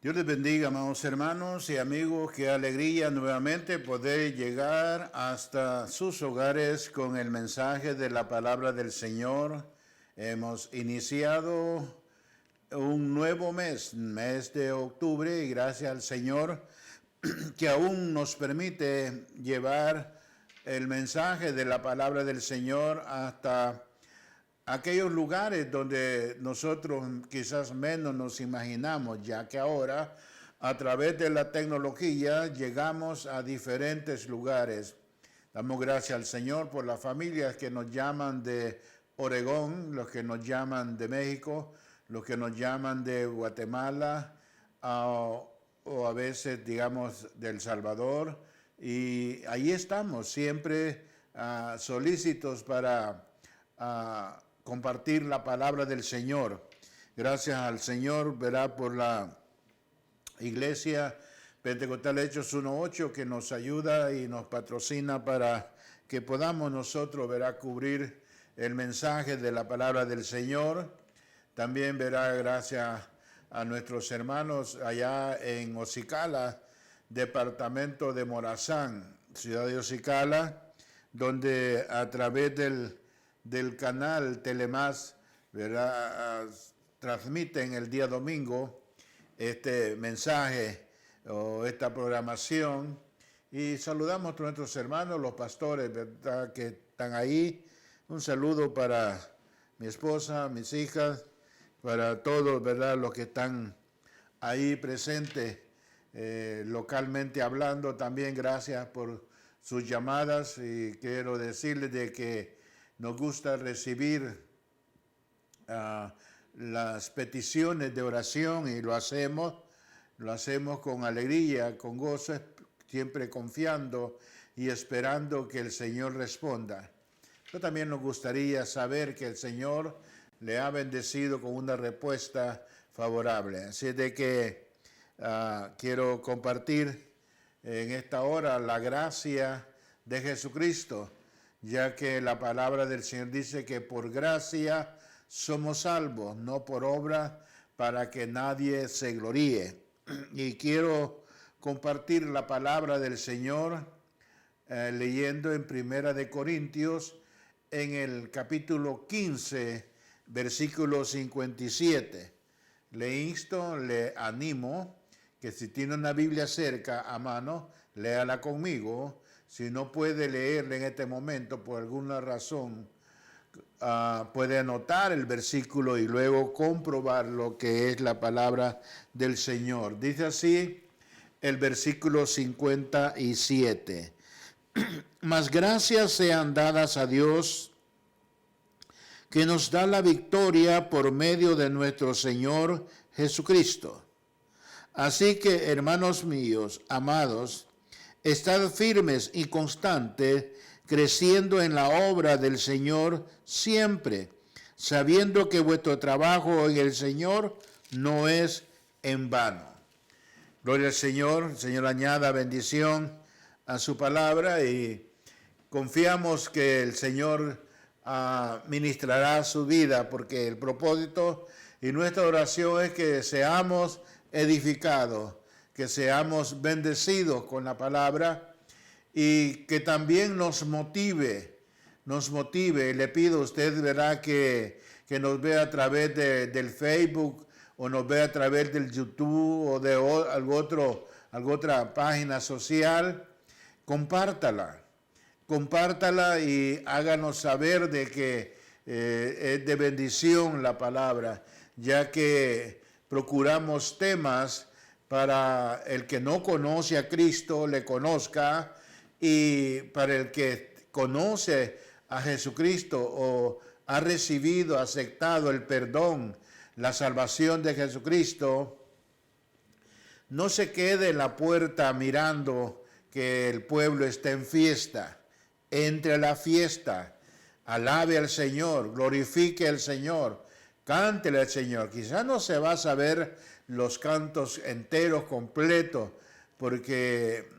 Dios les bendiga, amados hermanos y amigos. Qué alegría nuevamente poder llegar hasta sus hogares con el mensaje de la palabra del Señor. Hemos iniciado un nuevo mes de octubre, y gracias al Señor que aún nos permite llevar el mensaje de la palabra del Señor hasta aquellos lugares donde nosotros quizás menos nos imaginamos, ya que ahora a través de la tecnología llegamos a diferentes lugares. Damos gracias al Señor por las familias que nos llaman de Oregón, los que nos llaman de México, los que nos llaman de Guatemala, o a veces, digamos, de El Salvador. Y ahí estamos, siempre solícitos para compartir la palabra del Señor. Gracias al Señor, verá, por la Iglesia Pentecostal Hechos 1.8 que nos ayuda y nos patrocina para que podamos nosotros, verá, cubrir el mensaje de la palabra del Señor. También, verá, gracias a nuestros hermanos allá en Ocicala, departamento de Morazán, ciudad de Ocicala, donde a través del canal Telemás, ¿verdad?, transmiten el día domingo este mensaje o esta programación. Y saludamos a nuestros hermanos, los pastores, ¿verdad?, que están ahí. Un saludo para mi esposa, mis hijas, para todos, ¿verdad?, los que están ahí presentes, localmente hablando. También gracias por sus llamadas, y quiero decirles de que nos gusta recibir las peticiones de oración, y lo hacemos con alegría, con gozo, siempre confiando y esperando que el Señor responda. Pero también nos gustaría saber que el Señor le ha bendecido con una respuesta favorable. Así de que quiero compartir en esta hora la gracia de Jesucristo, ya que la palabra del Señor dice que por gracia somos salvos, no por obra, para que nadie se gloríe. Y quiero compartir la palabra del Señor leyendo en Primera de Corintios, en el capítulo 15, versículo 57. Le insto, le animo, que si tiene una Biblia cerca a mano, léala conmigo. Si no puede leerla en este momento por alguna razón, puede anotar el versículo y luego comprobar lo que es la palabra del Señor. Dice así el versículo 57. Mas gracias sean dadas a Dios, que nos da la victoria por medio de nuestro Señor Jesucristo. Así que, hermanos míos, amados, estad firmes y constantes, creciendo en la obra del Señor siempre, sabiendo que vuestro trabajo en el Señor no es en vano. Gloria al Señor. El Señor añada bendición a su palabra, y confiamos que el Señor ministrará su vida, porque el propósito y nuestra oración es que seamos edificados, que seamos bendecidos con la palabra, y que también nos motive. Le pido a usted, ¿verdad?, que nos vea a través del Facebook, o nos vea a través del YouTube, o de alguna otra página social. Compártala y háganos saber de que es de bendición la palabra, ya que procuramos temas para el que no conoce a Cristo, le conozca, y para el que conoce a Jesucristo o ha recibido, aceptado el perdón, la salvación de Jesucristo, no se quede en la puerta mirando que el pueblo está en fiesta. Entre a la fiesta, alabe al Señor, glorifique al Señor, cántele al Señor. Quizás no se va a saber los cantos enteros, completos, porque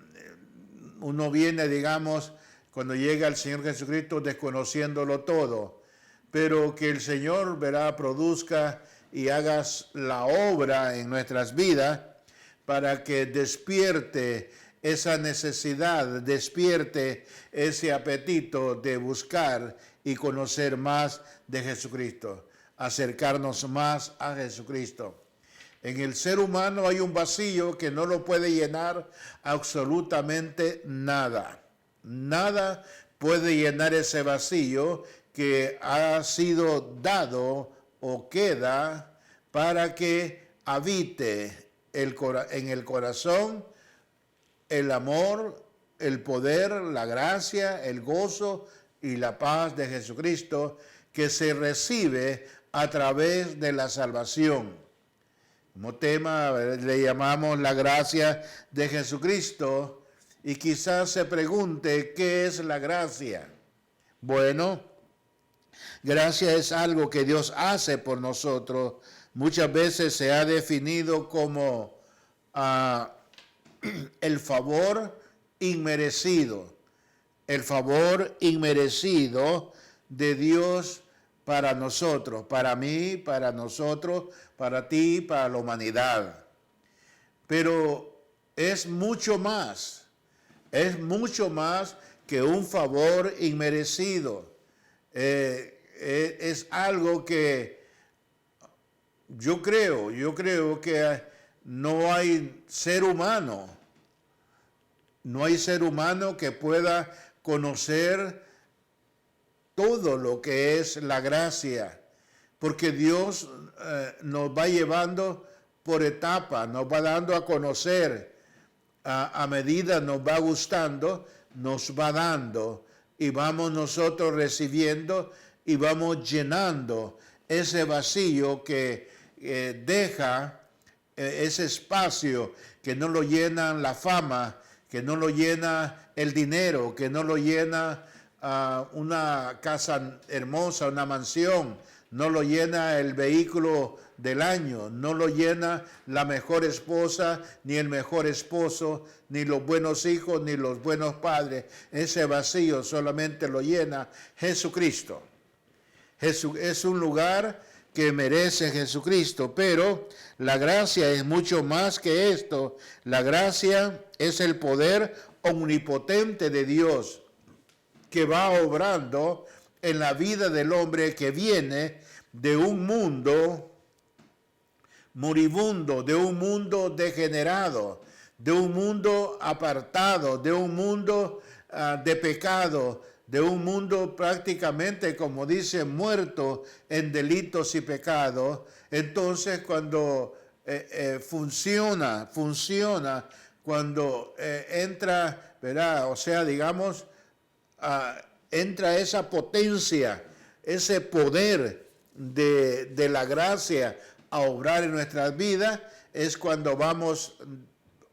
uno viene, digamos, cuando llega el Señor Jesucristo, desconociéndolo todo. Pero que el Señor, verá, produzca y haga la obra en nuestras vidas, para que despierte esa necesidad, despierte ese apetito de buscar y conocer más de Jesucristo, acercarnos más a Jesucristo. En el ser humano hay un vacío que no lo puede llenar absolutamente nada. Nada puede llenar ese vacío que ha sido dado o queda para que habite en el corazón el amor, el poder, la gracia, el gozo y la paz de Jesucristo que se recibe a través de la salvación. Como tema le llamamos la gracia de Jesucristo y quizás se pregunte, ¿qué es la gracia? Bueno, gracia es algo que Dios hace por nosotros. Muchas veces se ha definido como el favor inmerecido. El favor inmerecido de Dios para nosotros, para mí, para nosotros, para ti, para la humanidad. Pero es mucho más que un favor inmerecido. Es algo que yo creo que no hay ser humano que pueda conocer todo lo que es la gracia, porque Dios nos va llevando por etapas, nos va dando a conocer, a medida nos va gustando, nos va dando, y vamos nosotros recibiendo y vamos llenando ese vacío que deja ese espacio que no lo llena la fama, que no lo llena el dinero, que no lo llena una casa hermosa, una mansión, no lo llena el vehículo del año, no lo llena la mejor esposa, ni el mejor esposo, ni los buenos hijos, ni los buenos padres. Ese vacío solamente lo llena Jesucristo. Es un lugar que merece Jesucristo, pero la gracia es mucho más que esto. La gracia es el poder omnipotente de Dios que va obrando en la vida del hombre que viene de un mundo moribundo, de un mundo degenerado, de un mundo apartado, de un mundo de pecado, de un mundo prácticamente, como dice, muerto en delitos y pecados. Entonces, cuando funciona, cuando entra, ¿verdad? O sea, digamos, entra esa potencia, ese poder de la gracia a obrar en nuestras vidas, es cuando vamos,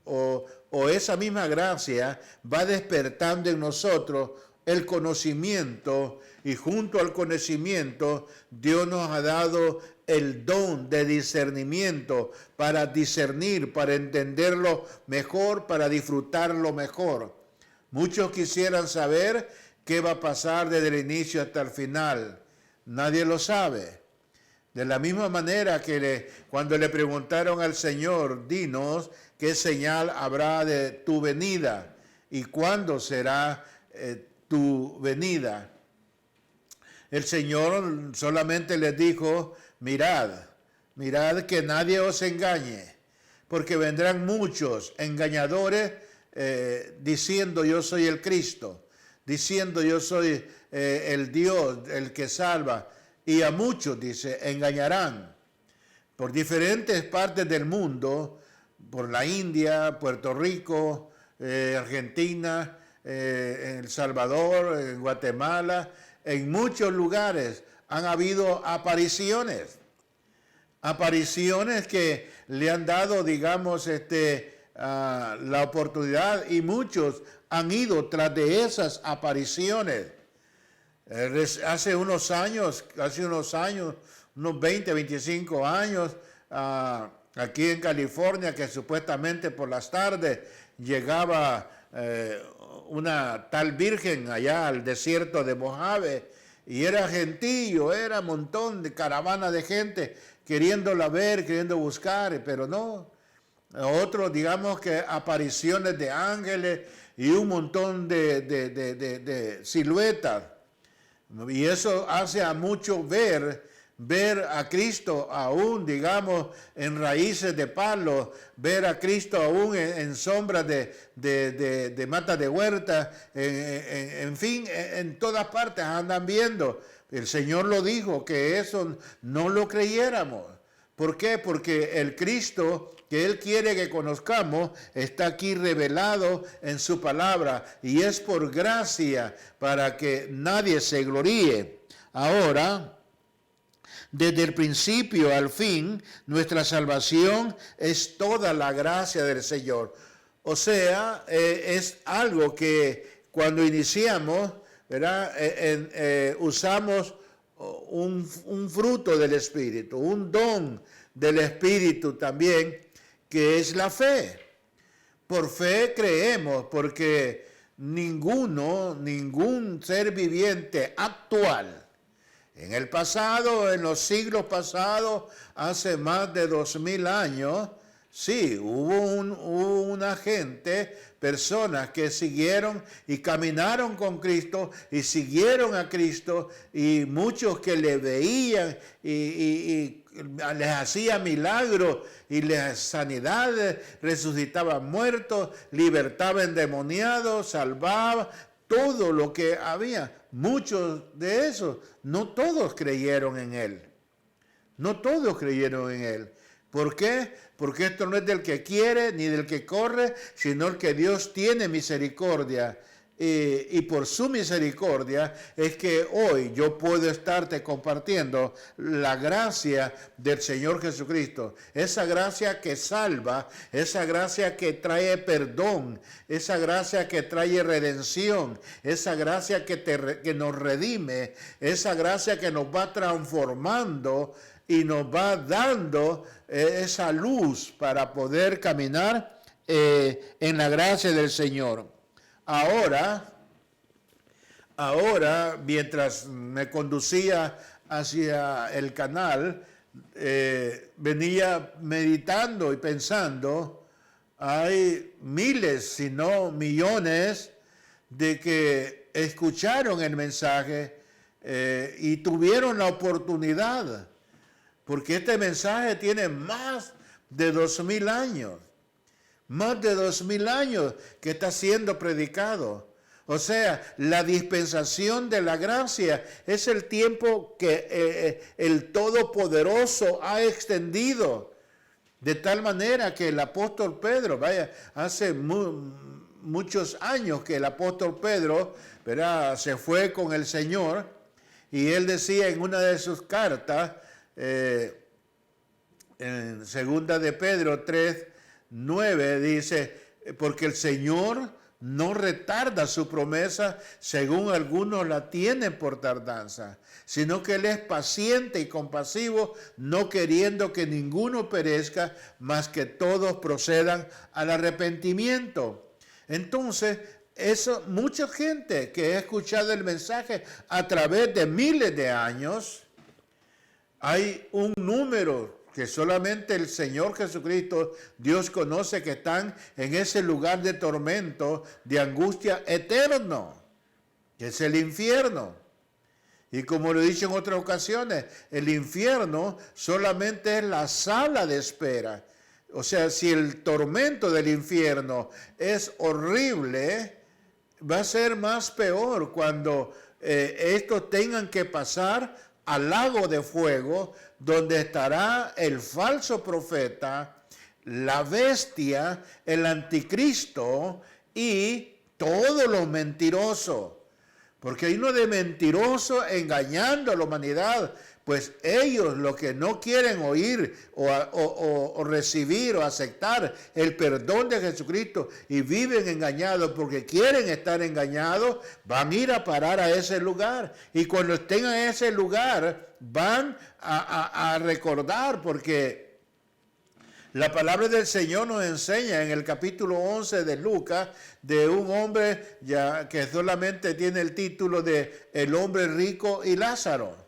o esa misma gracia va despertando en nosotros el conocimiento, y junto al conocimiento Dios nos ha dado el don de discernimiento para discernir, para entenderlo mejor, para disfrutarlo mejor. Muchos quisieran saber qué va a pasar desde el inicio hasta el final. Nadie lo sabe. De la misma manera que cuando le preguntaron al Señor, dinos qué señal habrá de tu venida y cuándo será tu venida. El Señor solamente les dijo, mirad que nadie os engañe, porque vendrán muchos engañadores diciendo yo soy el Cristo, diciendo yo soy el Dios, el que salva, y a muchos, dice, engañarán por diferentes partes del mundo, por la India, Puerto Rico, Argentina, El Salvador, en Guatemala, en muchos lugares han habido apariciones que le han dado, digamos, la oportunidad, y muchos han ido tras de esas apariciones. Hace unos años, unos 20, 25 años, aquí en California, que supuestamente por las tardes llegaba una tal virgen allá al desierto de Mojave, y era gentío, era un montón de caravana de gente queriéndola ver, queriendo buscar, pero no, otros, digamos que apariciones de ángeles y un montón de siluetas. Y eso hace a muchos ver a Cristo aún, digamos, en raíces de palos, ver a Cristo aún en sombras de matas de huerta, en fin, en todas partes andan viendo. El Señor lo dijo, que eso no lo creyéramos. ¿Por qué? Porque el Cristo que Él quiere que conozcamos está aquí revelado en su palabra y es por gracia para que nadie se gloríe. Ahora, desde el principio al fin, nuestra salvación es toda la gracia del Señor. O sea, es algo que cuando iniciamos, ¿verdad? Usamos un fruto del Espíritu, un don del Espíritu también, que es la fe. Por fe creemos, porque ningún ser viviente actual, en el pasado, en los siglos pasados, hace más de 2000 años, sí, hubo una gente, personas que siguieron y caminaron con Cristo y siguieron a Cristo, y muchos que le veían y les hacía milagros y les sanidades, resucitaban muertos, libertaba endemoniados, salvaba, todo lo que había. Muchos de esos, no todos creyeron en Él. No todos creyeron en Él. ¿Por qué? Porque esto no es del que quiere ni del que corre, sino el que Dios tiene misericordia. Y por su misericordia es que hoy yo puedo estarte compartiendo la gracia del Señor Jesucristo. Esa gracia que salva, esa gracia que trae perdón, esa gracia que trae redención, esa gracia que nos redime, esa gracia que nos va transformando y nos va dando esa luz para poder caminar en la gracia del Señor. Ahora, mientras me conducía hacia el canal, venía meditando y pensando, hay miles, si no millones, de que escucharon el mensaje y tuvieron la oportunidad, porque este mensaje tiene más de 2000 años. Más de 2000 años que está siendo predicado. O sea, la dispensación de la gracia es el tiempo que el Todopoderoso ha extendido. De tal manera que el apóstol Pedro, hace muchos años que el apóstol Pedro, ¿verdad?, se fue con el Señor, y él decía en una de sus cartas, en segunda de Pedro 3:9, dice, porque el Señor no retarda su promesa, según algunos la tienen por tardanza, sino que Él es paciente y compasivo, no queriendo que ninguno perezca, mas que todos procedan al arrepentimiento. Entonces, mucha gente que ha escuchado el mensaje a través de miles de años, hay un número que solamente el Señor Jesucristo, Dios conoce, que están en ese lugar de tormento, de angustia eterno, que es el infierno. Y como lo he dicho en otras ocasiones, el infierno solamente es la sala de espera. O sea, si el tormento del infierno es horrible, va a ser más peor cuando estos tengan que pasar al lago de fuego, donde estará el falso profeta, la bestia, el anticristo y todos los mentirosos. Porque hay uno de mentiroso engañando a la humanidad, pues ellos lo que no quieren oír o recibir o aceptar el perdón de Jesucristo y viven engañados porque quieren estar engañados, van a ir a parar a ese lugar. Y cuando estén en ese lugar van a recordar, porque la palabra del Señor nos enseña en el capítulo 11 de Lucas de un hombre ya que solamente tiene el título de el hombre rico y Lázaro.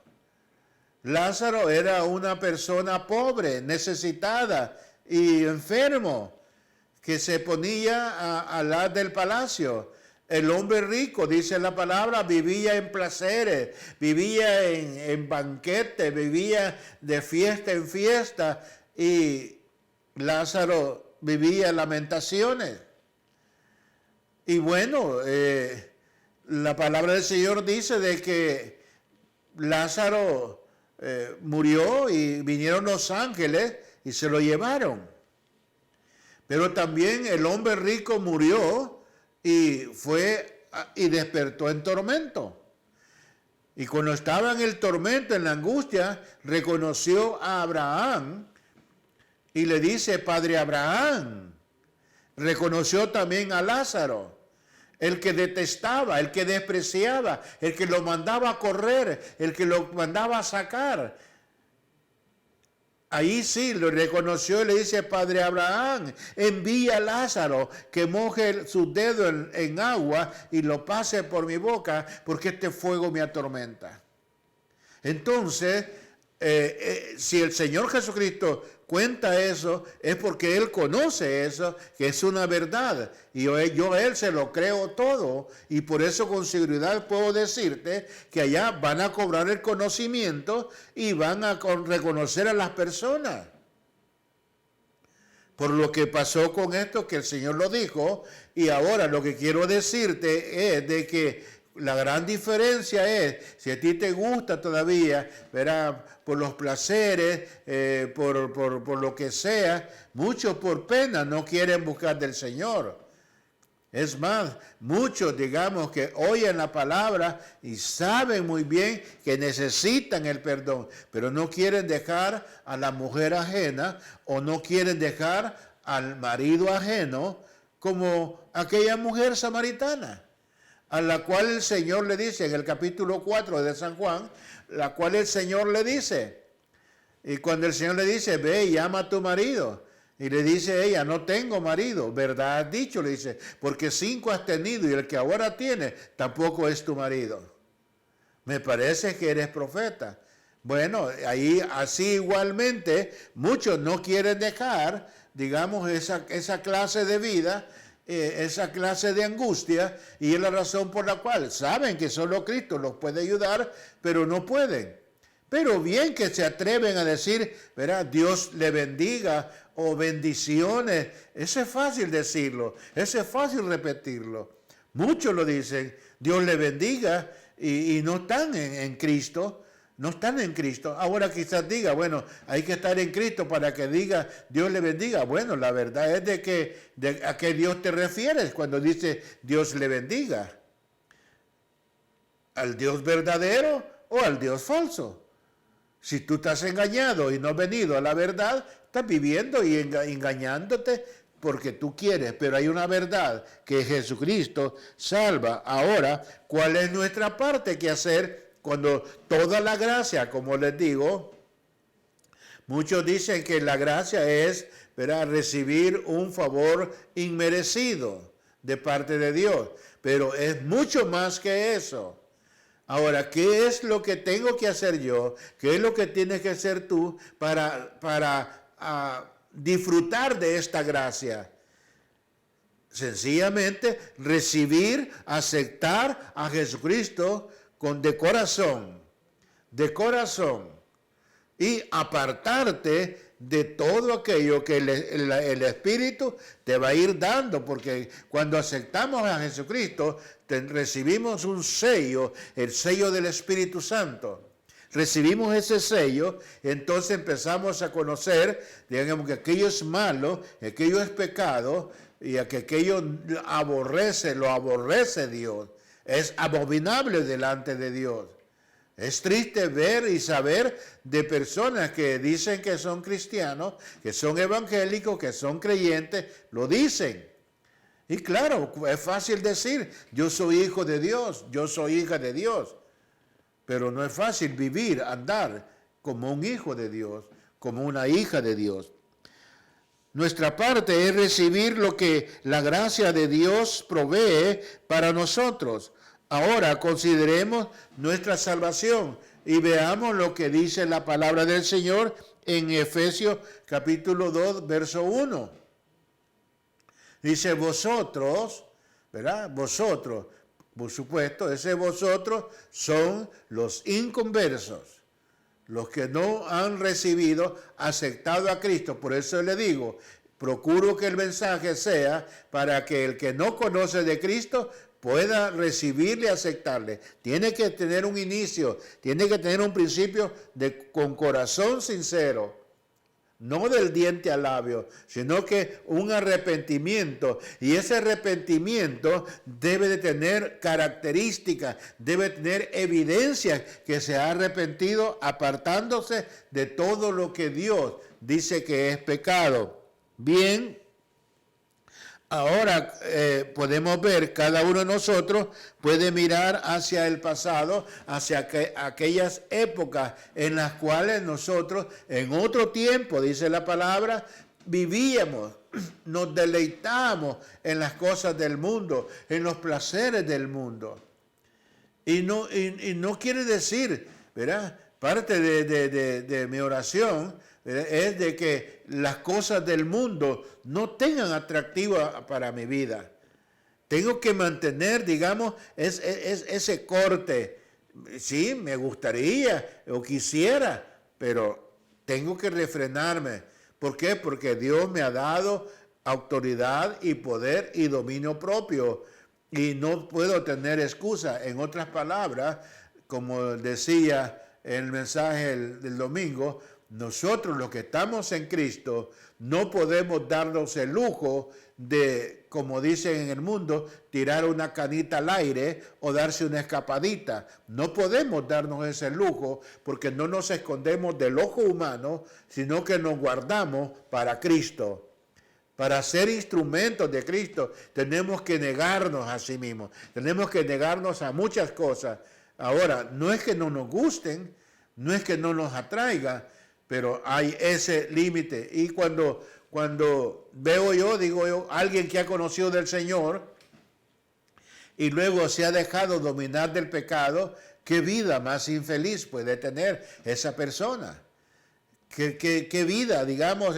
Lázaro era una persona pobre, necesitada, y enfermo que se ponía al lado del palacio. El hombre rico, dice la palabra, vivía en placeres, vivía en banquetes, vivía de fiesta en fiesta, y Lázaro vivía en lamentaciones. Y bueno, la palabra del Señor dice de que Lázaro murió y vinieron los ángeles y se lo llevaron. Pero también el hombre rico murió y despertó en tormento. Y cuando estaba en el tormento, en la angustia, reconoció a Abraham y le dice: Padre Abraham. Reconoció también a Lázaro, el que detestaba, el que despreciaba, el que lo mandaba a correr, el que lo mandaba a sacar. Ahí sí lo reconoció y le dice: Padre Abraham, envía a Lázaro que moje sus dedos en agua y lo pase por mi boca, porque este fuego me atormenta. Entonces, si el Señor Jesucristo cuenta eso, es porque Él conoce eso, que es una verdad. Y yo a Él se lo creo todo. Y por eso con seguridad puedo decirte que allá van a cobrar el conocimiento y van a reconocer a las personas. Por lo que pasó con esto, que el Señor lo dijo. Y ahora lo que quiero decirte es de que la gran diferencia es, si a ti te gusta todavía, verá, por los placeres, por lo que sea, muchos por pena no quieren buscar del Señor. Es más, muchos, digamos, que oyen la palabra y saben muy bien que necesitan el perdón, pero no quieren dejar a la mujer ajena o no quieren dejar al marido ajeno, como aquella mujer samaritana, a la cual el Señor le dice en el capítulo 4 de San Juan, la cual el Señor le dice, y cuando el Señor le dice: ve y llama a tu marido, y le dice ella: no tengo marido. ¿Verdad has dicho? Le dice, porque 5 has tenido y el que ahora tienes tampoco es tu marido. Me parece que eres profeta. Bueno, ahí así igualmente muchos no quieren dejar, digamos, esa clase de vida, esa clase de angustia, y es la razón por la cual saben que solo Cristo los puede ayudar, pero no pueden. Pero bien que se atreven a decir, ¿verdad?, Dios le bendiga, o bendiciones. Eso es fácil decirlo, eso es fácil repetirlo. Muchos lo dicen, Dios le bendiga, y no están en Cristo. No están en Cristo. Ahora quizás diga, bueno, hay que estar en Cristo para que diga Dios le bendiga. Bueno, la verdad es a qué Dios te refieres cuando dice Dios le bendiga. ¿Al Dios verdadero o al Dios falso? Si tú estás engañado y no has venido a la verdad, estás viviendo y engañándote porque tú quieres, pero hay una verdad, que Jesucristo salva. Ahora, ¿cuál es nuestra parte que hacer? Cuando toda la gracia, como les digo, muchos dicen que la gracia es, ¿verdad?, recibir un favor inmerecido de parte de Dios, pero es mucho más que eso. Ahora, ¿qué es lo que tengo que hacer yo? ¿Qué es lo que tienes que hacer tú para disfrutar de esta gracia? Sencillamente recibir, aceptar a Jesucristo de corazón, y apartarte de todo aquello que el Espíritu te va a ir dando, porque cuando aceptamos a Jesucristo, recibimos un sello, el sello del Espíritu Santo. Recibimos ese sello, entonces empezamos a conocer, digamos, que aquello es malo, que aquello es pecado, y que aquello lo aborrece Dios. Es abominable delante de Dios. Es triste ver y saber de personas que dicen que son cristianos, que son evangélicos, que son creyentes, lo dicen. Y claro, es fácil decir, yo soy hijo de Dios, yo soy hija de Dios. Pero no es fácil vivir, andar como un hijo de Dios, como una hija de Dios. Nuestra parte es recibir lo que la gracia de Dios provee para nosotros. Ahora consideremos nuestra salvación. y veamos lo que dice la palabra del Señor en Efesios capítulo 2, verso 1. Dice vosotros, ¿verdad? Vosotros, por supuesto, ese vosotros son los inconversos, los que no han recibido, aceptado a Cristo. Por eso le digo, procuro que el mensaje sea para que el que no conoce de Cristo pueda recibirle y aceptarle. Tiene que tener un inicio, tiene que tener un principio con corazón sincero. No del diente al labio, sino que un arrepentimiento. Y ese arrepentimiento debe de tener características, debe tener evidencia que se ha arrepentido apartándose de todo lo que Dios dice que es pecado. Bien, ahora podemos ver, cada uno de nosotros puede mirar hacia el pasado, hacia aquellas épocas en las cuales nosotros en otro tiempo, dice la palabra, vivíamos, nos deleitábamos en las cosas del mundo, en los placeres del mundo. Y no quiere decir, ¿verdad? Parte de mi oración es de que las cosas del mundo no tengan atractivo para mi vida. Tengo que mantener, digamos, ese corte. Sí, me gustaría o quisiera, pero tengo que refrenarme. ¿Por qué? Porque Dios me ha dado autoridad y poder y dominio propio. Y no puedo tener excusa. En otras palabras, como decía en el mensaje del domingo, nosotros los que estamos en Cristo no podemos darnos el lujo de, como dicen en el mundo, tirar una canita al aire o darse una escapadita. No podemos darnos ese lujo porque no nos escondemos del ojo humano, sino que nos guardamos para Cristo. Para ser instrumentos de Cristo tenemos que negarnos a sí mismos, tenemos que negarnos a muchas cosas. Ahora, no es que no nos gusten, no es que no nos atraiga, pero hay ese límite. Y cuando veo yo, digo yo, alguien que ha conocido del Señor y luego se ha dejado dominar del pecado, ¿qué vida más infeliz puede tener esa persona? ¿Qué vida, digamos,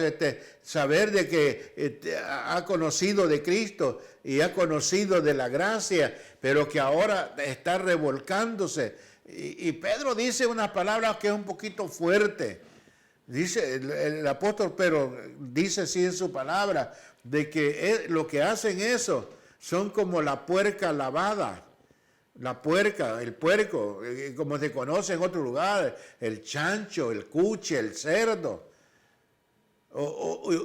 saber de que ha conocido de Cristo y ha conocido de la gracia, pero que ahora está revolcándose? Y Pedro dice unas palabras que es un poquito fuerte. Dice el apóstol, pero dice así en su palabra, de que lo que hacen eso son como la puerca lavada. La puerca, el puerco, como se conoce en otros lugares, el chancho, el cuche, el cerdo.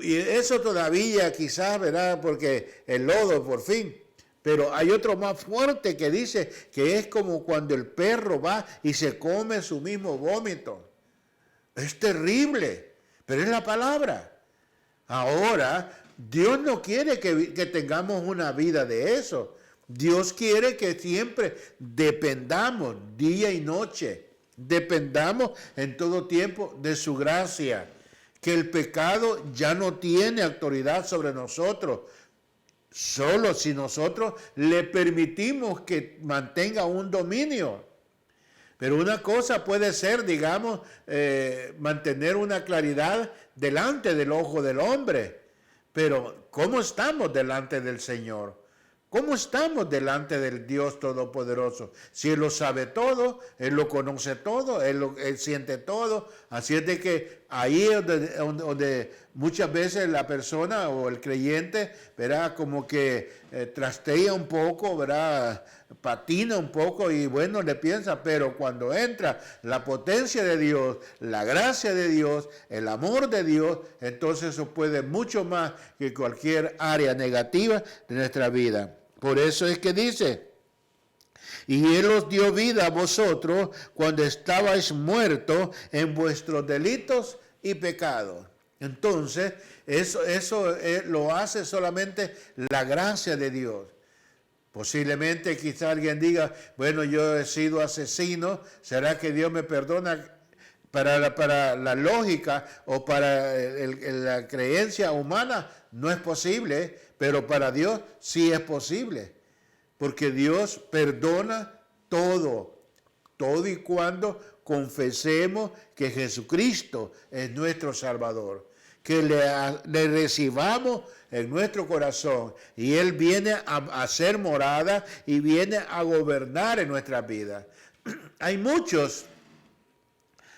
Y eso todavía quizás, ¿verdad? Porque el lodo por fin. Pero hay otro más fuerte que dice que es como cuando el perro va y se come su mismo vómito. Es terrible, pero es la palabra. Ahora, Dios no quiere que tengamos una vida de eso. Dios quiere que siempre dependamos día y noche, dependamos en todo tiempo de su gracia, que el pecado ya no tiene autoridad sobre nosotros, solo si nosotros le permitimos que mantenga un dominio. Pero una cosa puede ser, digamos, mantener una claridad delante del ojo del hombre, pero ¿cómo estamos delante del Señor? ¿Cómo estamos delante del Dios Todopoderoso? Si Él lo sabe todo, Él lo conoce todo, Él siente todo. Así es de que ahí es donde muchas veces la persona o el creyente, ¿verdad? Como que trastea un poco, ¿verdad? Patina un poco y bueno, le piensa, pero cuando entra la potencia de Dios, la gracia de Dios, el amor de Dios, entonces eso puede mucho más que cualquier área negativa de nuestra vida. Por eso es que dice, y Él os dio vida a vosotros cuando estabais muertos en vuestros delitos y pecados. Entonces, eso lo hace solamente la gracia de Dios. Posiblemente quizá alguien diga, bueno, yo he sido asesino, ¿será que Dios me perdona? Para la lógica o para la creencia humana no es posible, pero para Dios sí es posible, porque Dios perdona todo y cuando confesemos que Jesucristo es nuestro Salvador, que le recibamos en nuestro corazón y Él viene a hacer morada y viene a gobernar en nuestra vida. Hay muchos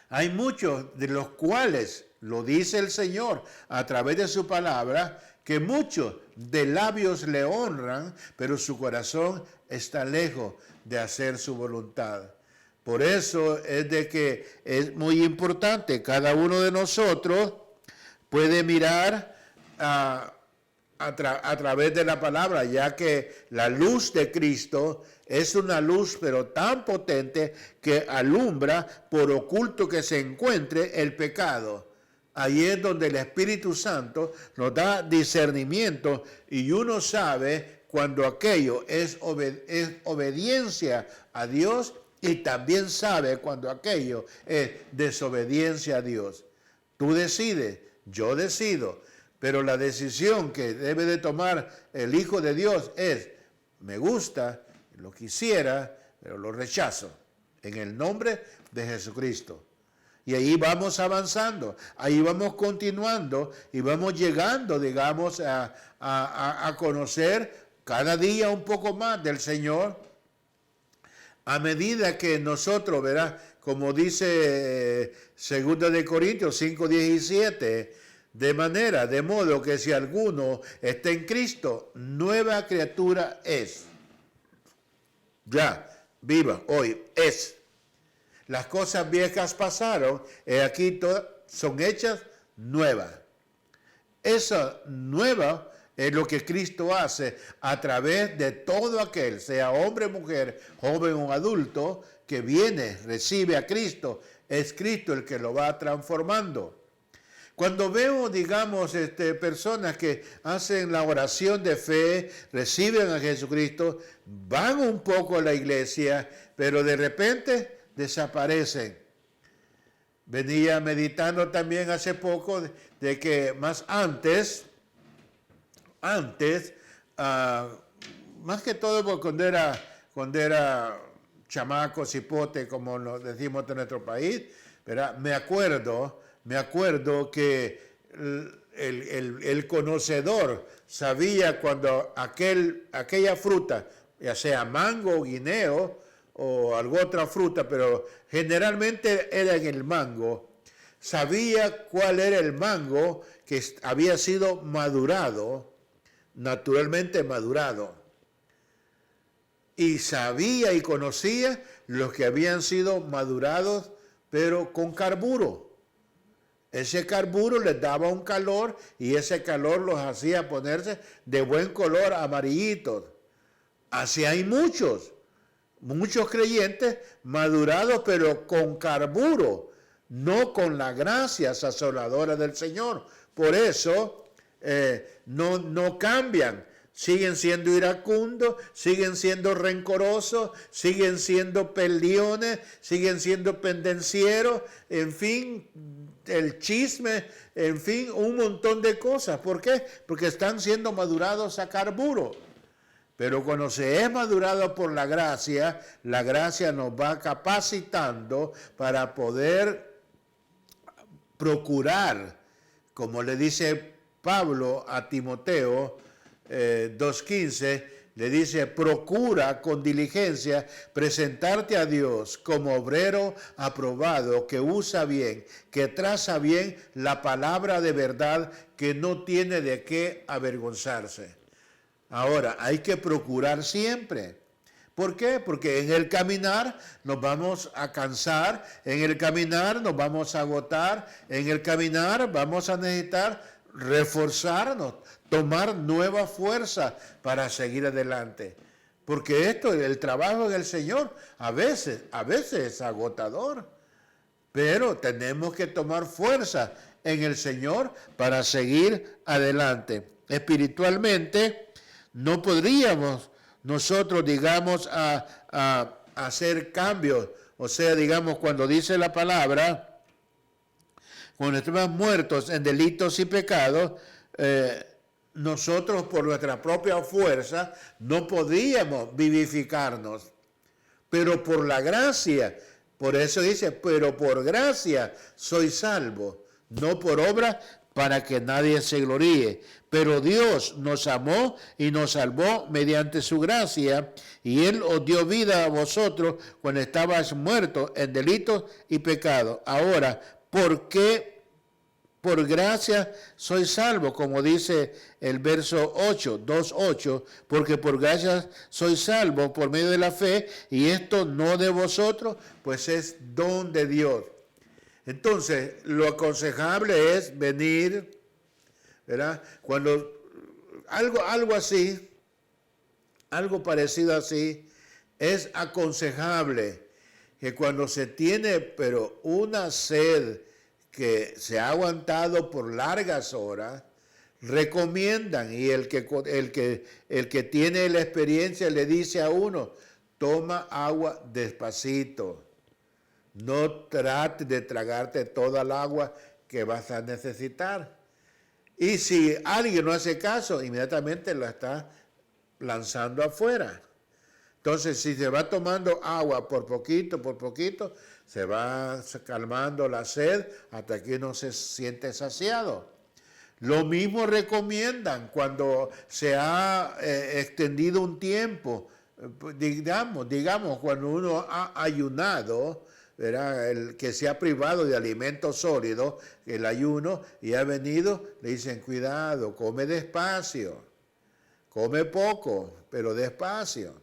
de los cuales, lo dice el Señor a través de su palabra, que muchos de labios le honran, pero su corazón está lejos de hacer su voluntad. Por eso es de que es muy importante, cada uno de nosotros puede mirar a través de la palabra, ya que la luz de Cristo es una luz pero tan potente que alumbra por oculto que se encuentre el pecado. Ahí es donde el Espíritu Santo nos da discernimiento y uno sabe cuando aquello es obediencia a Dios y también sabe cuando aquello es desobediencia a Dios. Tú decides, yo decido, pero la decisión que debe de tomar el Hijo de Dios es, me gusta, lo quisiera, pero lo rechazo, en el nombre de Jesucristo. Y ahí vamos avanzando, ahí vamos continuando y vamos llegando, digamos, a conocer cada día un poco más del Señor. A medida que nosotros, ¿verdad? Como dice 2 de Corintios 5:17, de modo que si alguno está en Cristo, nueva criatura es. Ya, viva, hoy, es. Las cosas viejas pasaron y aquí son hechas nuevas. Esa nueva es lo que Cristo hace a través de todo aquel, sea hombre, mujer, joven o adulto, que viene, recibe a Cristo. Es Cristo el que lo va transformando. Cuando veo, digamos, personas que hacen la oración de fe, reciben a Jesucristo, van un poco a la iglesia, pero de repente desaparecen. Venía meditando también hace poco de que más antes, más que todo cuando era chamaco, cipote, como lo decimos en nuestro país, ¿verdad? Me acuerdo que el conocedor sabía cuando aquella fruta, ya sea mango o guineo o alguna otra fruta, pero generalmente era en el mango, sabía cuál era el mango que había sido madurado, naturalmente madurado, y sabía y conocía los que habían sido madurados, pero con carburo. Ese carburo les daba un calor y ese calor los hacía ponerse de buen color, amarillitos. Así hay muchos creyentes madurados, pero con carburo, no con la gracia sazonadora del Señor. Por eso no cambian. Siguen siendo iracundos, siguen siendo rencorosos, siguen siendo peleones, siguen siendo pendencieros, en fin, el chisme, en fin, un montón de cosas. ¿Por qué? Porque están siendo madurados a carburo. Pero cuando se es madurado por la gracia nos va capacitando para poder procurar, como le dice Pablo a Timoteo 2:15, le dice, procura con diligencia presentarte a Dios como obrero aprobado, que usa bien, que traza bien la palabra de verdad, que no tiene de qué avergonzarse. Ahora, hay que procurar siempre. ¿Por qué? Porque en el caminar nos vamos a cansar, en el caminar nos vamos a agotar, en el caminar vamos a necesitar reforzarnos, tomar nueva fuerza para seguir adelante. Porque el trabajo del Señor, a veces es agotador, pero tenemos que tomar fuerza en el Señor para seguir adelante. Espiritualmente, no podríamos nosotros, digamos, a hacer cambios. O sea, digamos, cuando dice la palabra, cuando estamos muertos en delitos y pecados, nosotros por nuestra propia fuerza no podíamos vivificarnos. Pero por la gracia Por eso dice, pero por gracia soy salvo, no por obra para que nadie se gloríe. Pero Dios nos amó y nos salvó mediante su gracia, y Él os dio vida a vosotros cuando estabais muertos en delitos y pecados. Ahora, ¿por qué por gracia soy salvo? Como dice el verso 8, 2:8, porque por gracia soy salvo por medio de la fe, y esto no de vosotros, pues es don de Dios. Entonces, lo aconsejable es venir, ¿verdad? Cuando algo así, algo parecido así, es aconsejable que cuando se tiene, pero una sed que se ha aguantado por largas horas, recomiendan, y el que tiene la experiencia le dice a uno, toma agua despacito. No trates de tragarte toda el agua que vas a necesitar. Y si alguien no hace caso, inmediatamente lo está lanzando afuera. Entonces, si se va tomando agua por poquito, se va calmando la sed hasta que uno se siente saciado. Lo mismo recomiendan cuando se ha extendido un tiempo, digamos, cuando uno ha ayunado, ¿verdad? El que se ha privado de alimentos sólidos, el ayuno, y ha venido, le dicen, cuidado, come despacio, come poco, pero despacio.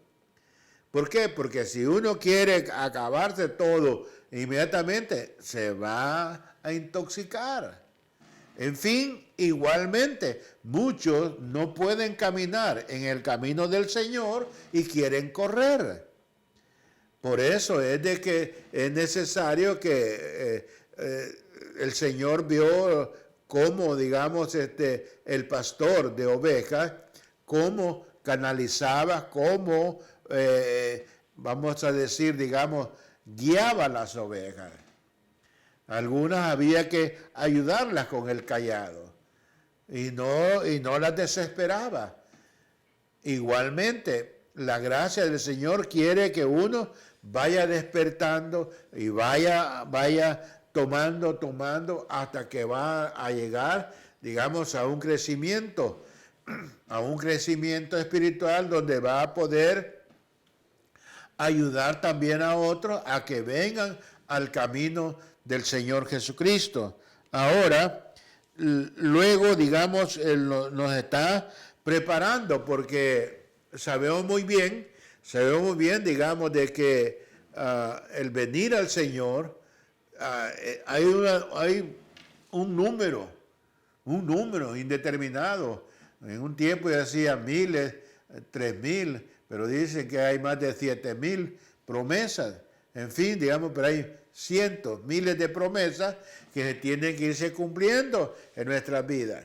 ¿Por qué? Porque si uno quiere acabarse todo, inmediatamente se va a intoxicar. En fin, igualmente, muchos no pueden caminar en el camino del Señor y quieren correr. Por eso es de que es necesario que el Señor vio cómo, digamos, el pastor de ovejas, cómo canalizaba, cómo, vamos a decir, digamos, guiaba las ovejas. Algunas había que ayudarlas con el cayado y no las desesperaba. Igualmente, la gracia del Señor quiere que uno vaya despertando y vaya tomando hasta que va a llegar, digamos, a un crecimiento espiritual donde va a poder ayudar también a otros a que vengan al camino del Señor Jesucristo. Ahora, luego, digamos, nos está preparando porque sabemos muy bien, digamos, de que el venir al Señor, hay un número indeterminado. En un tiempo decía 1,000, 3,000, pero dicen que hay más de 7,000 promesas. En fin, digamos, pero hay cientos, miles de promesas que tienen que irse cumpliendo en nuestras vidas.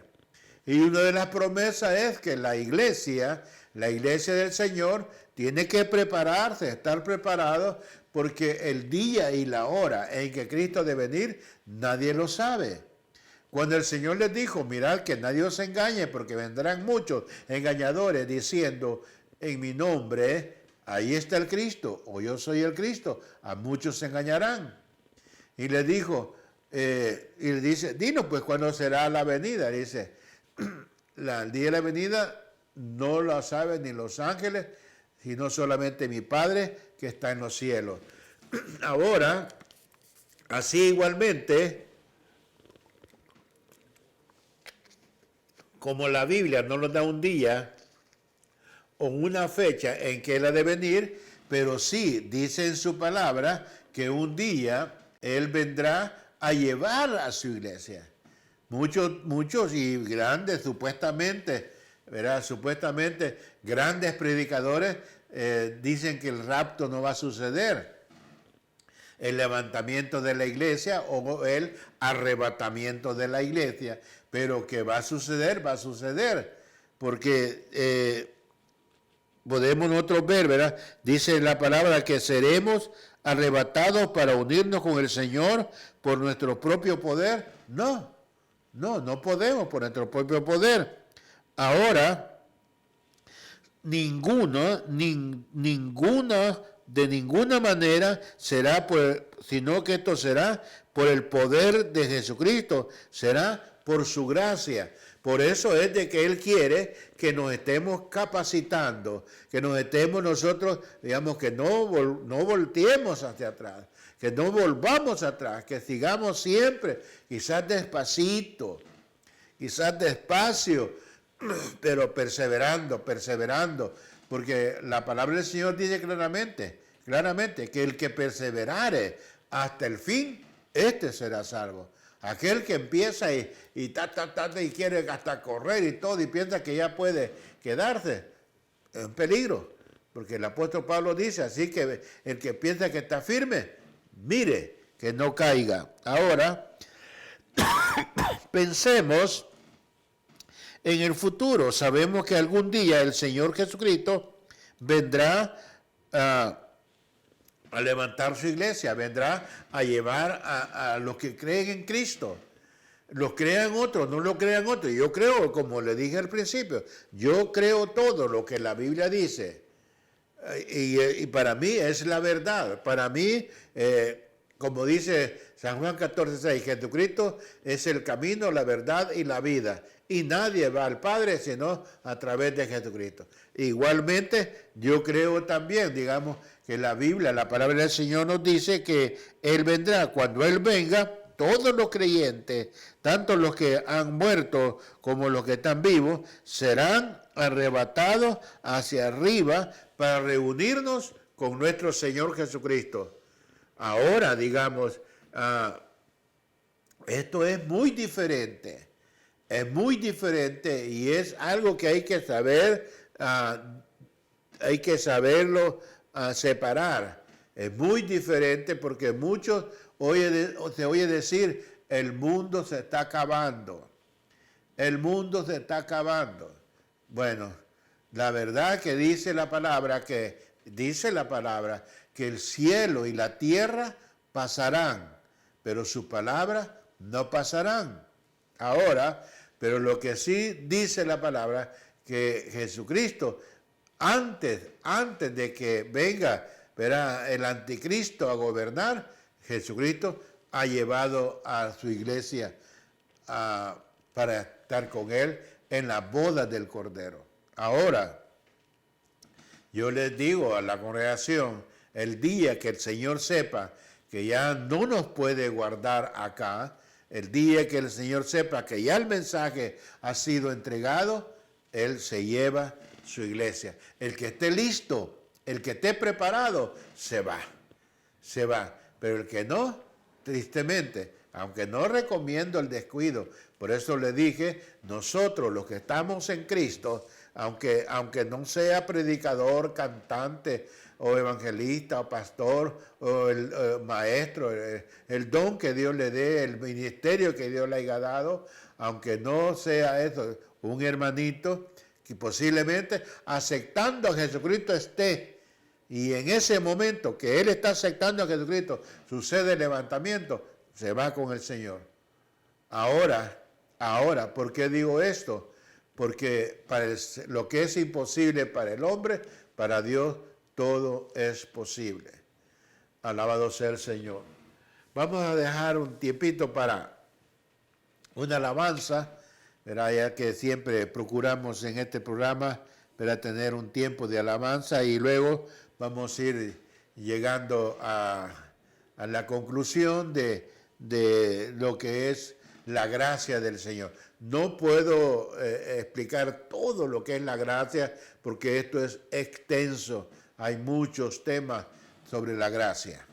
Y una de las promesas es que la iglesia del Señor, tiene que prepararse, estar preparado, porque el día y la hora en que Cristo ha de venir, nadie lo sabe. Cuando el Señor les dijo, mirad que nadie os engañe, porque vendrán muchos engañadores diciendo, en mi nombre, ahí está el Cristo, o yo soy el Cristo, a muchos se engañarán. Y le dijo, y le dice, dinos pues cuándo será la venida. Dice, el día de la venida no lo saben ni los ángeles, sino solamente mi Padre que está en los cielos. Ahora, así igualmente, como la Biblia no nos da un día o una fecha en que Él ha de venir, pero sí dice en su palabra que un día Él vendrá a llevar a su iglesia. Muchos y grandes, supuestamente, ¿verdad? Supuestamente grandes predicadores dicen que el rapto no va a suceder, el levantamiento de la iglesia o el arrebatamiento de la iglesia, pero que va a suceder, porque podemos nosotros ver, ¿verdad? Dice la palabra que seremos arrebatados para unirnos con el Señor por nuestro propio poder. No podemos por nuestro propio poder. Ahora, ninguna de ninguna manera será sino que esto será por el poder de Jesucristo, será por su gracia. Por eso es de que Él quiere que nos estemos capacitando, que nos estemos nosotros, digamos, que no volteemos hacia atrás, que no volvamos atrás, que sigamos siempre, quizás despacito, quizás despacio, pero perseverando, porque la palabra del Señor dice claramente, que el que perseverare hasta el fin, este será salvo. Aquel que empieza y quiere hasta correr y todo y piensa que ya puede quedarse, es un peligro, porque el apóstol Pablo dice, así que el que piensa que está firme, mire que no caiga. Ahora, pensemos en el futuro. Sabemos que algún día el Señor Jesucristo vendrá a levantar su iglesia, vendrá a llevar a los que creen en Cristo. Los crean otros, no lo crean otros. Yo creo, como le dije al principio, yo creo todo lo que la Biblia dice. Y para mí es la verdad. Para mí, como dice San Juan 14:6, Jesucristo es el camino, la verdad y la vida. Y nadie va al Padre sino a través de Jesucristo. Igualmente, yo creo también, digamos, que la Biblia, la palabra del Señor nos dice que Él vendrá. Cuando Él venga, todos los creyentes, tanto los que han muerto como los que están vivos, serán arrebatados hacia arriba para reunirnos con nuestro Señor Jesucristo. Ahora, digamos, esto es muy diferente. Es muy diferente y es algo que hay que saber, hay que saberlo separar. Es muy diferente porque muchos se oye decir, el mundo se está acabando. El mundo se está acabando. Bueno, la verdad que dice la palabra que el cielo y la tierra pasarán, pero sus palabras no pasarán. Ahora, pero lo que sí dice la palabra, que Jesucristo, antes de que venga, verá, el anticristo a gobernar, Jesucristo ha llevado a su iglesia para estar con Él en la boda del Cordero. Ahora, yo les digo a la congregación, el día que el Señor sepa que ya no nos puede guardar acá, el día que el Señor sepa que ya el mensaje ha sido entregado, Él se lleva su iglesia. El que esté listo, el que esté preparado, se va. Pero el que no, tristemente, aunque no recomiendo el descuido, por eso le dije, nosotros los que estamos en Cristo, aunque no sea predicador, cantante, o evangelista, o pastor, o el maestro, el don que Dios le dé, el ministerio que Dios le haya dado, aunque no sea eso, un hermanito que posiblemente aceptando a Jesucristo esté, y en ese momento que él está aceptando a Jesucristo, sucede el levantamiento, se va con el Señor. Ahora, ¿por qué digo esto? Porque lo que es imposible para el hombre, para Dios todo es posible. Alabado sea el Señor. Vamos a dejar un tiempito para una alabanza, ¿verdad? Ya que siempre procuramos en este programa para tener un tiempo de alabanza y luego vamos a ir llegando a la conclusión de lo que es la gracia del Señor. No puedo explicar todo lo que es la gracia porque esto es extenso. Hay muchos temas sobre la gracia.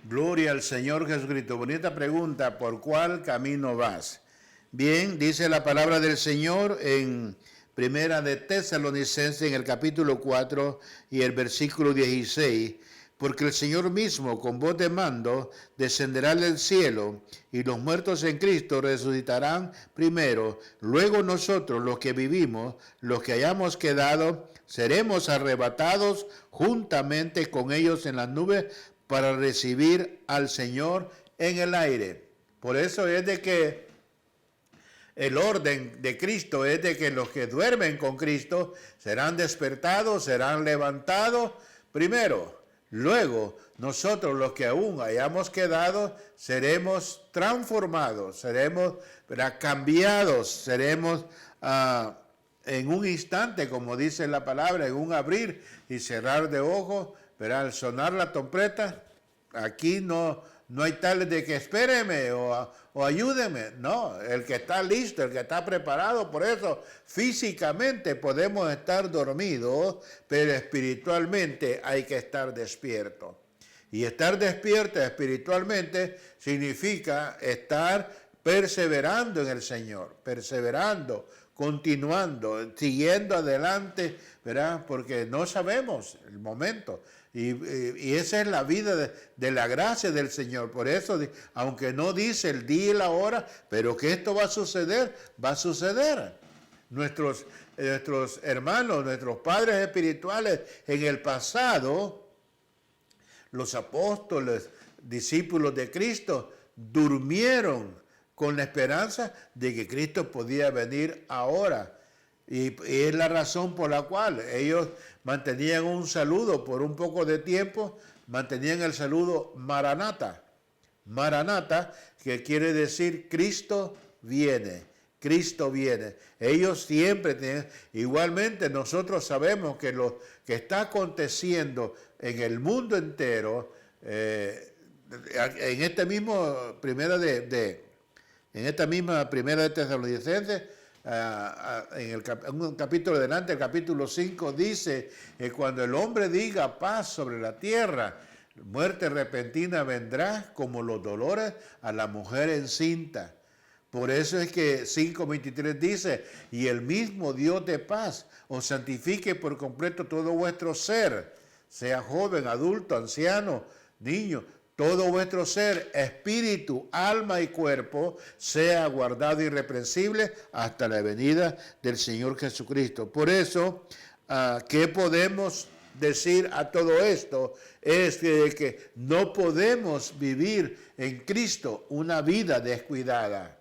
Gloria al Señor Jesucristo. Bonita pregunta, ¿por cuál camino vas? Bien, dice la palabra del Señor en Primera de Tesalonicenses, en el capítulo 4 y el versículo 16, porque el Señor mismo con voz de mando descenderá del cielo y los muertos en Cristo resucitarán primero. Luego nosotros, los que vivimos, los que hayamos quedado, seremos arrebatados juntamente con ellos en las nubes para recibir al Señor en el aire. Por eso es de que el orden de Cristo es de que los que duermen con Cristo serán despertados, serán levantados primero. Luego, nosotros los que aún hayamos quedado, seremos transformados, seremos cambiados, seremos en un instante, como dice la palabra, en un abrir y cerrar de ojos, al sonar la trompeta. Aquí no hay tal de que espéreme o ayúdeme. No, el que está listo, el que está preparado. Por eso físicamente podemos estar dormidos, pero espiritualmente hay que estar despierto. Y estar despierto espiritualmente significa estar perseverando en el Señor, perseverando, continuando, siguiendo adelante, ¿verdad? Porque no sabemos el momento. Y esa es la vida de la gracia del Señor. Por eso, aunque no dice el día y la hora, pero que esto va a suceder, va a suceder. Nuestros hermanos, nuestros padres espirituales en el pasado, los apóstoles, discípulos de Cristo, durmieron con la esperanza de que Cristo podía venir ahora. Y es la razón por la cual ellos mantenían un saludo por un poco de tiempo, mantenían el saludo Maranata. Maranata, que quiere decir Cristo viene, Cristo viene. Ellos siempre tienen, igualmente nosotros sabemos que lo que está aconteciendo en el mundo entero, en esta misma primera de Tesalonicenses, en un capítulo adelante, el capítulo 5, dice que cuando el hombre diga paz sobre la tierra, muerte repentina vendrá como los dolores a la mujer encinta. Por eso es que 5:23 dice, y el mismo Dios de paz os santifique por completo todo vuestro ser, sea joven, adulto, anciano, niño, todo vuestro ser, espíritu, alma y cuerpo, sea guardado irreprensible hasta la venida del Señor Jesucristo. Por eso, ¿qué podemos decir a todo esto? Es que no podemos vivir en Cristo una vida descuidada.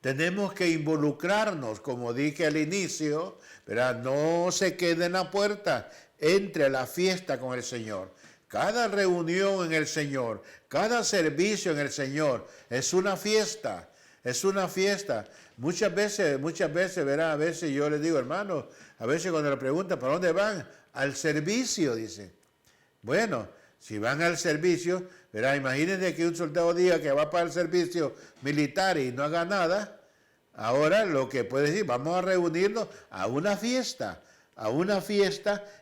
Tenemos que involucrarnos, como dije al inicio, ¿verdad? No se quede en la puerta, entre a la fiesta con el Señor. Cada reunión en el Señor, cada servicio en el Señor es una fiesta, es una fiesta. Muchas veces, verá, a veces yo les digo, hermano, a veces cuando le preguntan, ¿para dónde van? Al servicio, dice. Bueno, si van al servicio, verá, imagínense que un soldado diga que va para el servicio militar y no haga nada. Ahora lo que puede decir, vamos a reunirnos a una fiesta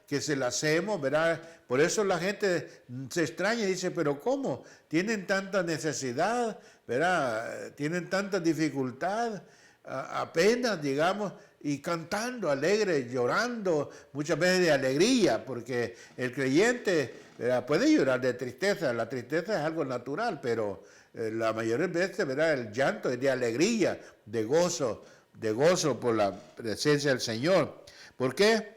que se la hacemos, ¿verdad? Por eso la gente se extraña y dice, pero ¿cómo? Tienen tanta necesidad, ¿verdad? Tienen tanta dificultad, apenas, digamos, y cantando alegre, llorando, muchas veces de alegría, porque el creyente, ¿verdad?, puede llorar de tristeza, la tristeza es algo natural, pero la mayoría de veces, ¿verdad?, el llanto es de alegría, de gozo por la presencia del Señor. ¿Por qué?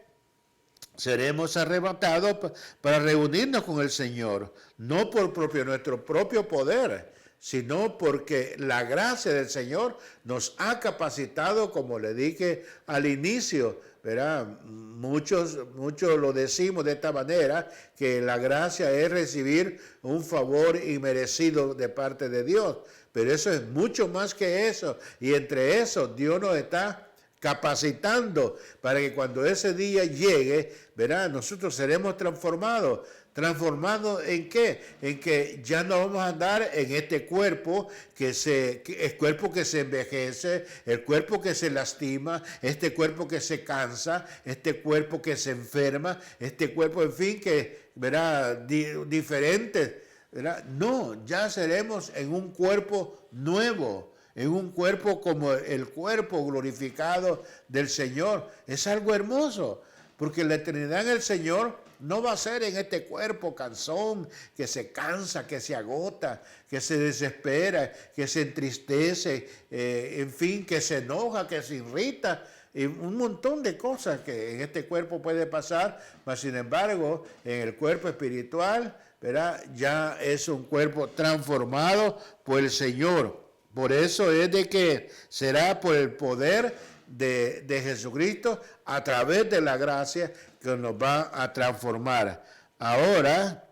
Seremos arrebatados para reunirnos con el Señor, no por nuestro propio poder, sino porque la gracia del Señor nos ha capacitado, como le dije al inicio, ¿verdad? Muchos lo decimos de esta manera, que la gracia es recibir un favor inmerecido de parte de Dios, pero eso es mucho más que eso, y entre eso Dios nos está capacitando para que cuando ese día llegue, ¿verdad?, nosotros seremos transformados. ¿Transformados en qué? En que ya no vamos a andar en este cuerpo el cuerpo que se envejece, el cuerpo que se lastima, este cuerpo que se cansa, este cuerpo que se enferma, este cuerpo, en fin, que, ¿verdad?, diferentes ¿verdad? No, ya seremos en un cuerpo nuevo, en un cuerpo como el cuerpo glorificado del Señor. Es algo hermoso, porque la eternidad en el Señor no va a ser en este cuerpo cansón, que se cansa, que se agota, que se desespera, que se entristece, en fin, que se enoja, que se irrita, y un montón de cosas que en este cuerpo puede pasar, mas sin embargo, en el cuerpo espiritual, ¿verdad? Ya es un cuerpo transformado por el Señor. Por eso es de que será por el poder de Jesucristo a través de la gracia que nos va a transformar. Ahora,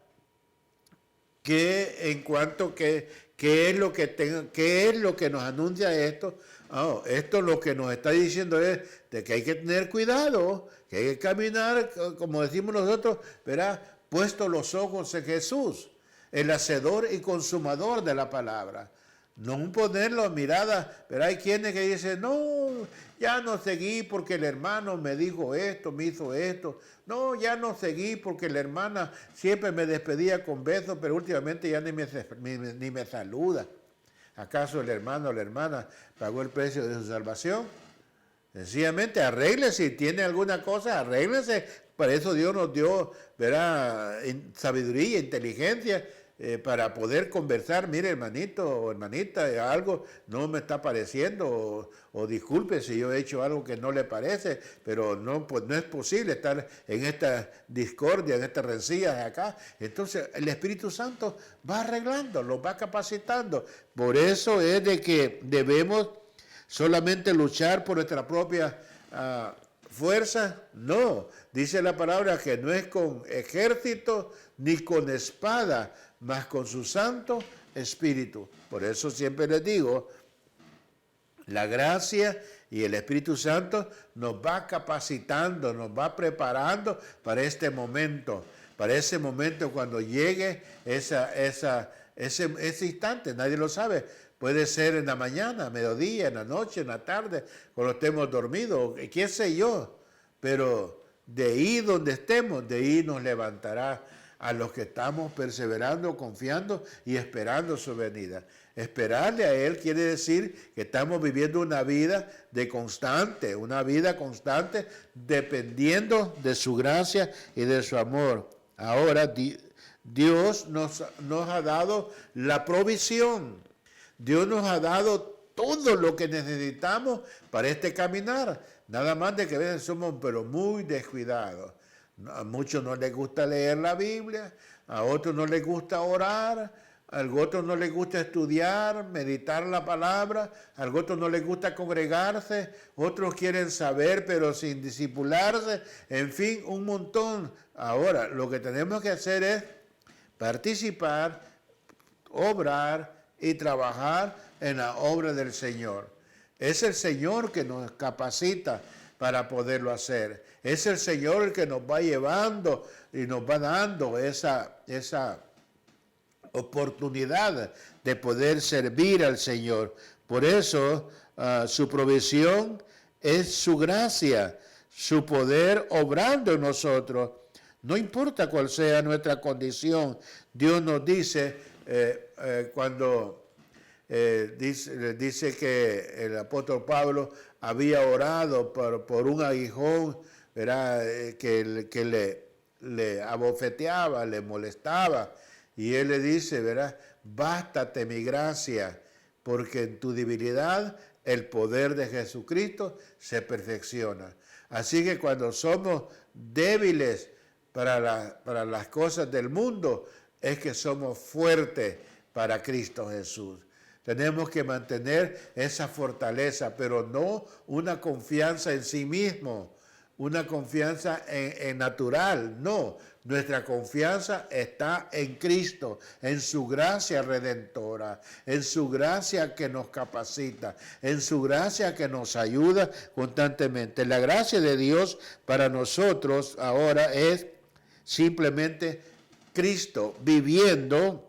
¿qué en cuanto qué es lo que qué es lo que nos anuncia esto? Esto lo que nos está diciendo es de que hay que tener cuidado, que hay que caminar, como decimos nosotros, ¿verdad? Puesto los ojos en Jesús, el hacedor y consumador de la palabra. No ponerlo mirada, pero hay quienes que dicen, no, ya no seguí porque el hermano me dijo esto, me hizo esto. No, ya no seguí porque la hermana siempre me despedía con besos, pero últimamente ya ni me saluda. ¿Acaso el hermano o la hermana pagó el precio de su salvación? Sencillamente arréglese, si tiene alguna cosa, arréglese. Para eso Dios nos dio, ¿verdad?, sabiduría, inteligencia, para poder conversar. Mire, hermanito o hermanita, algo no me está pareciendo, o disculpe si yo he hecho algo que no le parece, pero no, pues no es posible estar en esta discordia, en esta rencilla de acá. Entonces el Espíritu Santo va arreglando, lo va capacitando. Por eso es de que debemos solamente luchar por nuestra propia fuerza. No, dice la palabra que no es con ejército ni con espada, mas con su Santo Espíritu. Por eso siempre les digo, la gracia y el Espíritu Santo nos va capacitando, nos va preparando para este momento, para ese momento cuando llegue ese instante. Nadie lo sabe. Puede ser en la mañana, mediodía, en la noche, en la tarde, cuando estemos dormidos, qué sé yo. Pero de ahí donde estemos, de ahí nos levantará a los que estamos perseverando, confiando y esperando su venida. Esperarle a Él quiere decir que estamos viviendo una vida constante, dependiendo de su gracia y de su amor. Ahora, Dios nos ha dado la provisión. Dios nos ha dado todo lo que necesitamos para este caminar. Nada más de que a veces somos pero muy descuidados. A muchos no les gusta leer la Biblia, a otros no les gusta orar, a otros no les gusta estudiar, meditar la palabra, a otros no les gusta congregarse, otros quieren saber pero sin discipularse, en fin, un montón. Ahora, lo que tenemos que hacer es participar, obrar y trabajar en la obra del Señor. Es el Señor que nos capacita para poderlo hacer. Es el Señor el que nos va llevando y nos va dando esa oportunidad de poder servir al Señor. Por eso su provisión es su gracia, su poder obrando en nosotros. No importa cuál sea nuestra condición, Dios nos dice cuando dice que el apóstol Pablo había orado por un aguijón, ¿verdad?, que le abofeteaba, le molestaba, y él le dice, ¿verdad?, bástate mi gracia, porque en tu debilidad el poder de Jesucristo se perfecciona. Así que cuando somos débiles para las cosas del mundo, es que somos fuertes para Cristo Jesús. Tenemos que mantener esa fortaleza, pero no una confianza en sí mismo, una confianza en natural, no. Nuestra confianza está en Cristo, en su gracia redentora, en su gracia que nos capacita, en su gracia que nos ayuda constantemente. La gracia de Dios para nosotros ahora es simplemente Cristo viviendo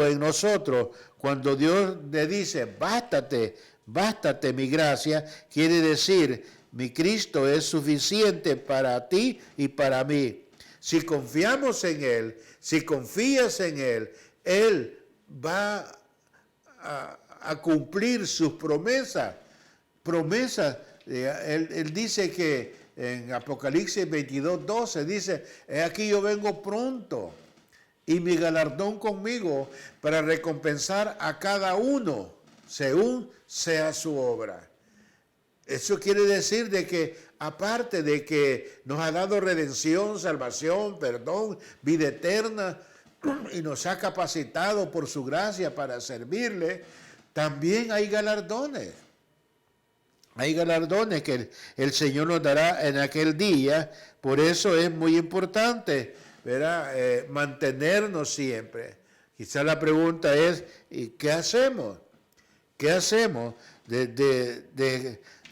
en nosotros. Cuando Dios le dice, bástate mi gracia, quiere decir, mi Cristo es suficiente para ti y para mí. Si confiamos en Él, si confías en Él va a cumplir sus promesas. Promesas, él dice que en Apocalipsis 22:12 dice, he aquí yo vengo pronto y mi galardón conmigo para recompensar a cada uno según sea su obra. Eso quiere decir de que aparte de que nos ha dado redención, salvación, perdón, vida eterna y nos ha capacitado por su gracia para servirle, también hay galardones. Hay galardones que el Señor nos dará en aquel día. Por eso es muy importante, ¿verdad? Mantenernos siempre. Quizá la pregunta es, ¿y qué hacemos? ¿Qué hacemos?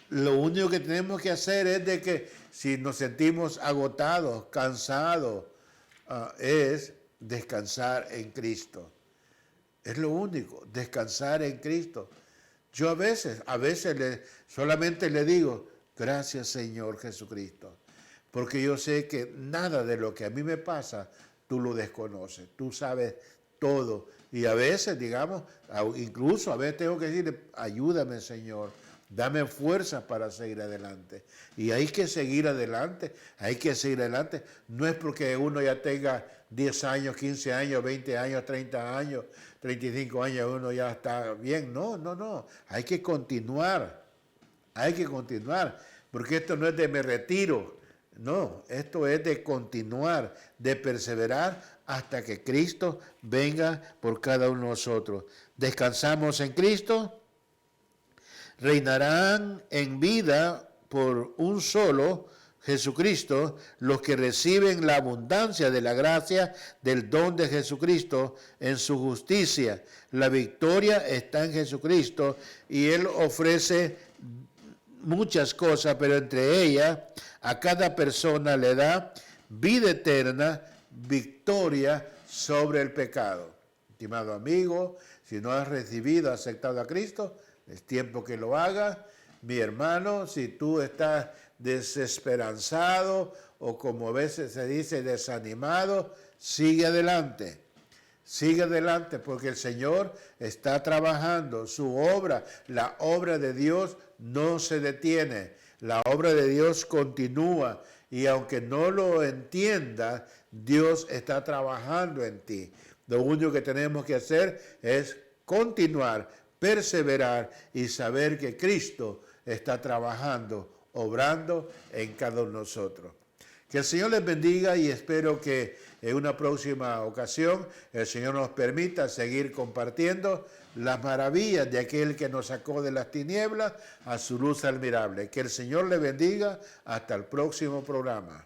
Lo único que tenemos que hacer es de que si nos sentimos agotados, cansados, es descansar en Cristo. Es lo único, descansar en Cristo. Yo a veces solamente le digo, gracias Señor Jesucristo, porque yo sé que nada de lo que a mí me pasa, tú lo desconoces, tú sabes todo. Y a veces, digamos, incluso a veces tengo que decirle, ayúdame Señor, dame fuerza para seguir adelante. Y hay que seguir adelante, hay que seguir adelante. No es porque uno ya tenga 10 años, 15 años, 20 años, 30 años, 35 años, uno ya está bien. No. Hay que continuar, porque esto no es de me retiro. No, esto es de continuar, de perseverar hasta que Cristo venga por cada uno de nosotros. Descansamos en Cristo. Reinarán en vida por un solo Jesucristo los que reciben la abundancia de la gracia del don de Jesucristo en su justicia. La victoria está en Jesucristo y Él ofrece muchas cosas, pero entre ellas a cada persona le da vida eterna, victoria sobre el pecado. Estimado amigo, si no has recibido, aceptado a Cristo, es tiempo que lo hagas. Mi hermano, si tú estás desesperanzado o como a veces se dice desanimado, sigue adelante. Sigue adelante porque el Señor está trabajando su obra. La obra de Dios no se detiene. La obra de Dios continúa y aunque no lo entiendas, Dios está trabajando en ti. Lo único que tenemos que hacer es continuar, perseverar y saber que Cristo está trabajando, obrando en cada uno de nosotros. Que el Señor les bendiga y espero que en una próxima ocasión el Señor nos permita seguir compartiendo las maravillas de aquel que nos sacó de las tinieblas a su luz admirable. Que el Señor les bendiga. Hasta el próximo programa.